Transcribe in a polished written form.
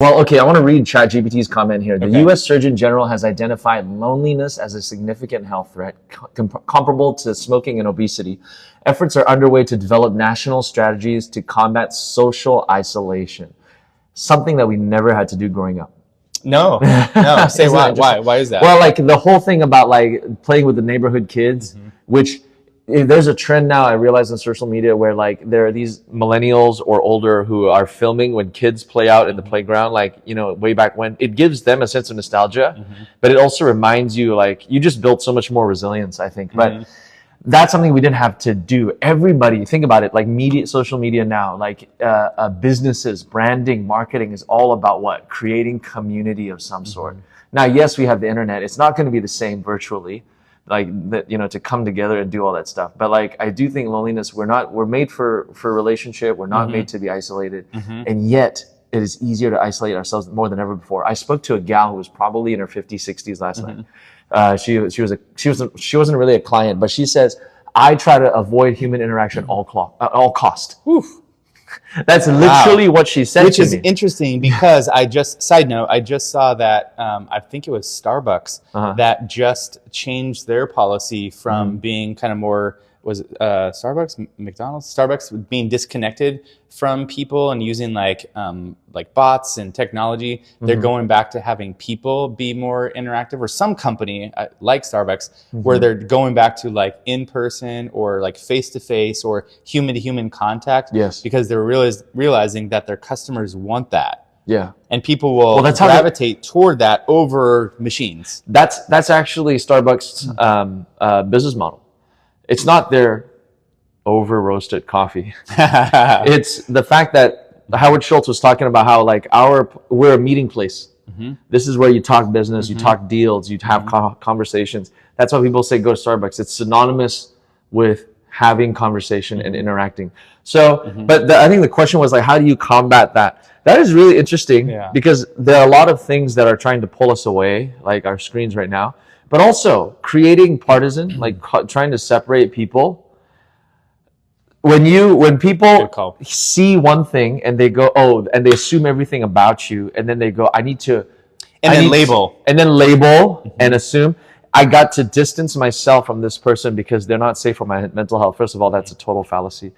Well, okay, I want to read ChatGPT's comment here. The Okay. U.S. Surgeon General has identified loneliness as a significant health threat comparable to smoking and obesity. Efforts are underway to develop national strategies to combat social isolation, something that we never had to do growing up. No. Say Isn't why. that interesting? Why is that? Well, like the whole thing about like playing with the neighborhood kids, which there's a trend now I realize on social media where like there are these millennials or older who are filming when kids play out in the playground, like, you know, way back when. It gives them a sense of nostalgia, but it also reminds you like you just built so much more resilience, I think. But that's something we didn't have to do. Everybody, think about it, like media, social media now, like businesses, branding, marketing is all about what? Creating community of some sort. Now, yes, we have the internet. It's not going to be the same virtually, like that, you know, to come together and do all that stuff. But like, I do think loneliness, we're made for relationship. We're not made to be isolated. And yet it is easier to isolate ourselves more than ever before. I spoke to a gal who was probably in her 50s, 60s last night. She wasn't really a client, but she says, I try to avoid human interaction at all cost. Oof. That's literally what she said Which to is me. interesting because side note, I just saw that, I think it was Starbucks that just changed their policy from being kind of more, was it Starbucks, McDonald's? Starbucks being disconnected from people and using like bots and technology. They're going back to having people be more interactive, or some company like Starbucks where they're going back to like in person or like face to face or human to human contact. Yes. Because they're realizing that their customers want that. Yeah. And people will gravitate toward that over machines. That's actually Starbucks' business model. It's not their over roasted coffee. It's the fact that Howard Schultz was talking about how like we're a meeting place. This is where you talk business, you talk deals, you have conversations. That's why people say go to Starbucks. It's synonymous with having conversation and interacting. So, but I think the question was like, how do you combat that? That is really interesting because there are a lot of things that are trying to pull us away, like our screens right now. But also creating partisan, like trying to separate people. When people see one thing and they go, oh, and they assume everything about you, and then they go, label and assume. I got to distance myself from this person because they're not safe for my mental health. First of all, that's a total fallacy.